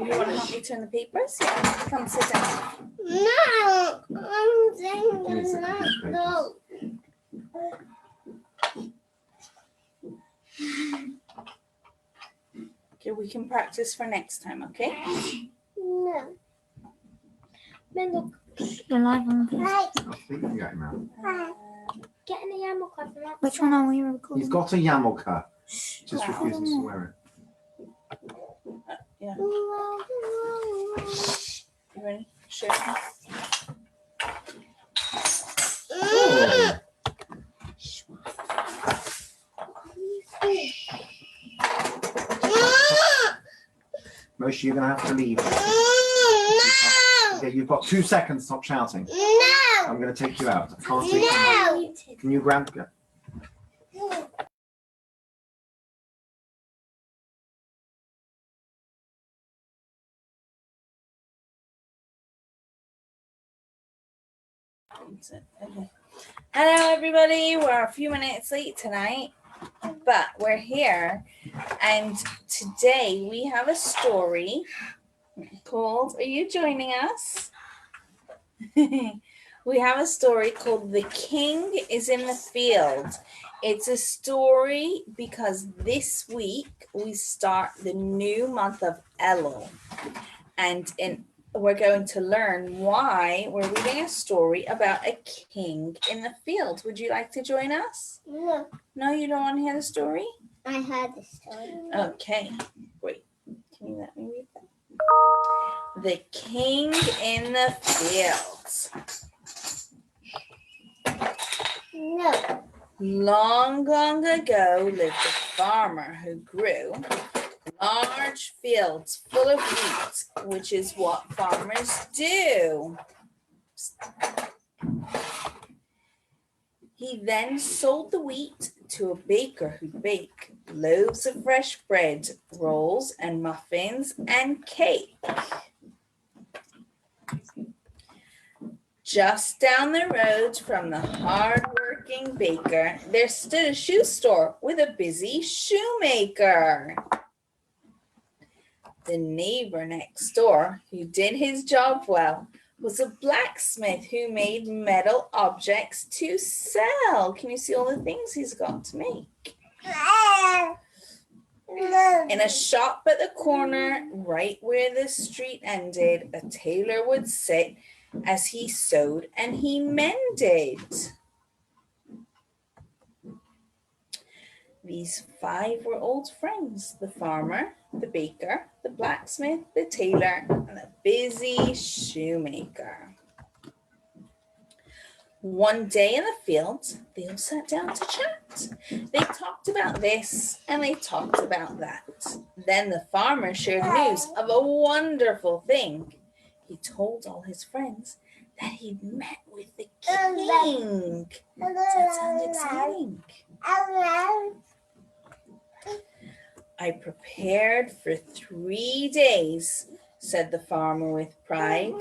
You want to help me turn the papers? Yeah, come sit down. No, I'm saying no. Okay, we can practice for next time, okay? No. Men You're live on Facebook. I think you got him out. get in the yarmulke from Which one are we recording? He's got a yarmulke. Just refusing to wear Yeah. it. You ready? Sure. it. Moshe, you're going to have to leave. Okay, you've got 2 seconds. Stop shouting. No. I'm going to take you out. I can't take you out. No. Can you grab? Okay. Hello, everybody. We're a few minutes late tonight, but we're here, and today we have a story called. Are you joining us? We have a story called "The King is in the Field." It's a story because this week we start the new month of Elul, and we're going to learn why we're reading a story about a king in the field. Would you like to join us? No. No, you don't want to hear the story? I heard the story. Okay, wait. Can you let me read that? The King in the Fields. No. Long, long ago lived a farmer who grew large fields full of wheat, which is what farmers do. He then sold the wheat to a baker who baked loaves of fresh bread, rolls and muffins and cake. Just down the road from the hard-working baker, there stood a shoe store with a busy shoemaker. The neighbor next door, who did his job well, was a blacksmith who made metal objects to sell. Can you see all the things he's got to make? In a shop at the corner, right where the street ended, a tailor would sit as he sewed and he mended. These 5 were old friends: the farmer, the baker, the blacksmith, the tailor, and the busy shoemaker. One day in the field, they all sat down to chat. They talked about this and they talked about that. Then the farmer shared news of a wonderful thing. He told all his friends that he'd met with the king. Does that sound exciting? I prepared for 3 days, said the farmer with pride.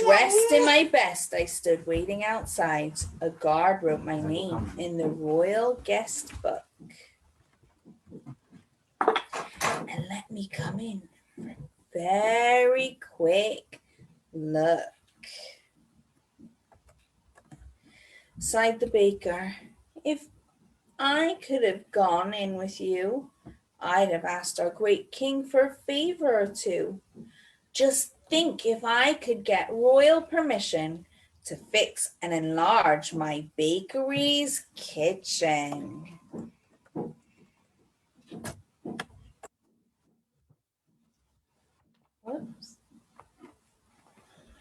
Dressed in my best, I stood waiting outside. A guard wrote my name in the royal guest book and let me come in for a very quick look. Sighed the baker. If I could have gone in with you, I'd have asked our great king for a favor or two. Just think if I could get royal permission to fix and enlarge my bakery's kitchen. Whoops.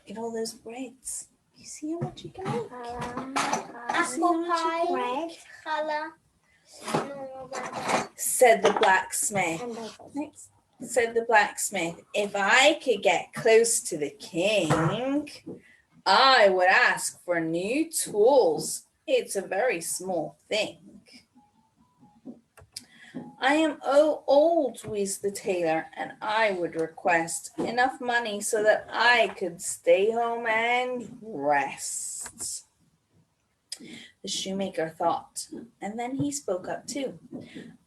Get all those breads. You see how much you can make? Apple pie, bread, challah, said the blacksmith. Next. Said the blacksmith, if I could get close to the king, I would ask for new tools. It's a very small thing. I am old, wheezed the tailor, and I would request enough money so that I could stay home and rest. The shoemaker thought, and then he spoke up too.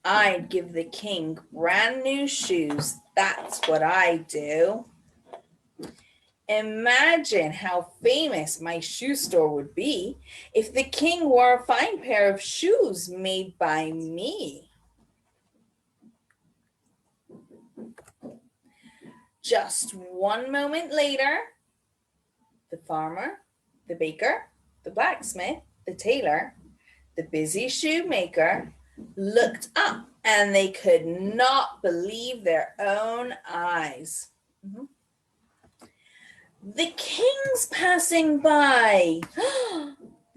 I'd give the king brand new shoes. That's what I do. Imagine how famous my shoe store would be if the king wore a fine pair of shoes made by me. Just one moment later, the farmer, the baker, the blacksmith, the tailor, the busy shoemaker looked up and they could not believe their own eyes. The king's passing by,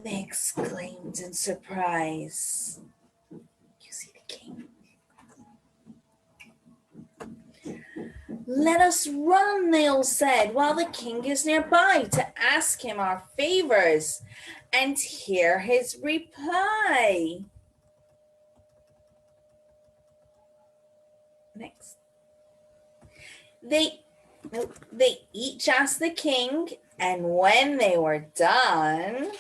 they exclaimed in surprise. You see the king? Let us run, they all said, while the king is nearby to ask him our favors and hear his reply. Next. They each asked the king, and when they were done,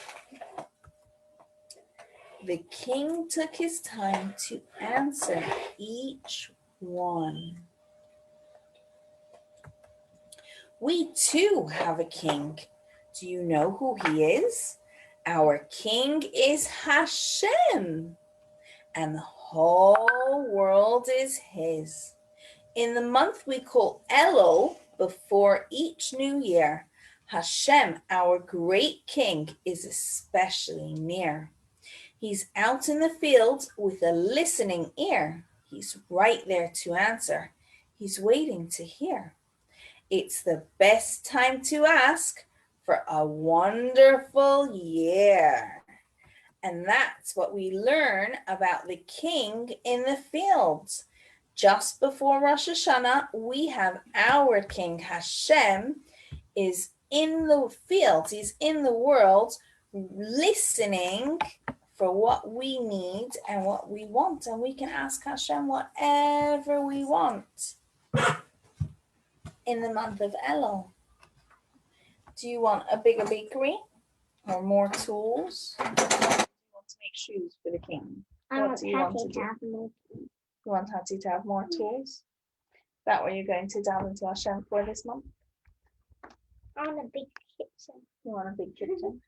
the king took his time to answer each one. We too have a king. Do you know who he is? Our king is Hashem, and the whole world is his. In the month we call Elul, before each new year, Hashem, our great king, is especially near. He's out in the field with a listening ear. He's right there to answer. He's waiting to hear. It's the best time to ask for a wonderful year. And that's what we learn about the king in the fields. Just before Rosh Hashanah, we have our king Hashem is in the fields. He's in the world listening for what we need and what we want. And we can ask Hashem whatever we want in the month of Elul. Do you want a bigger bakery or more tools? Do you want to make shoes for the king? What do you want to do? You want Hattie to have more tools? Is that what you're going to delve into Hashem for this month? I want a big kitchen. You want a big kitchen?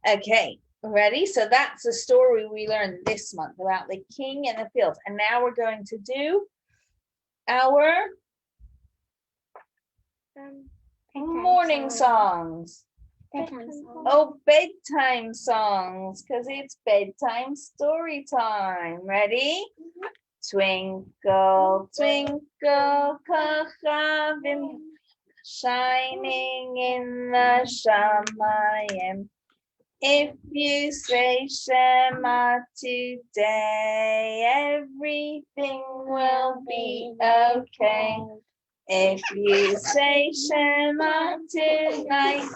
Okay, ready? So that's the story we learned this month about the king and the fields. And now we're going to do our morning songs. Bedtime song. Oh, bedtime songs, because it's bedtime story time. Ready? Twinkle, twinkle, kochavim, shining in the shamayim. If you say Shema today, everything will be okay. If you say Shema tonight,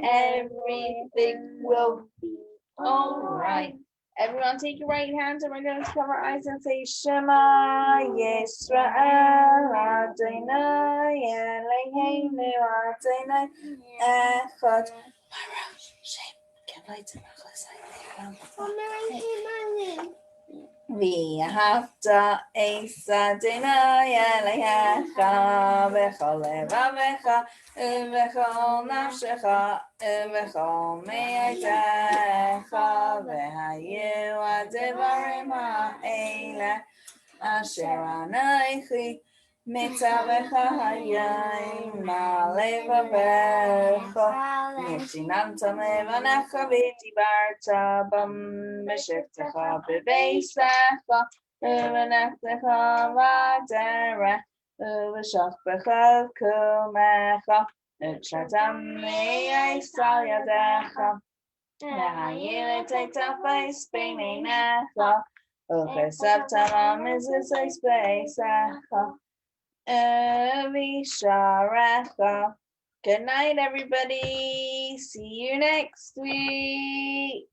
everything will be all right. Everyone take your right hand and we're going to cover our eyes and say Shema Yisrael Adonai Eloheinu Adonai Echad Baruch Shem Kavod Melech V'ahavta es Adonai Elohecha b'chol levavecha u'b'chol nafshecha u'b'chol me'odecha v'hayu advarim ha'eleh asher anochi mitzavecha hayom ma'levavecha Nishinanta levanecha v'dibarta bam b'shivtecha b'beisecha u'v'nechtecha v'derech u'v'shachbecha v'kumecha u'tratam me'yisrael yadecha v'hayu l'teitach b'es b'neinecha u'chesavta ma'mizis b'eisecha u'v'sharecha. Good night, everybody. See you next week.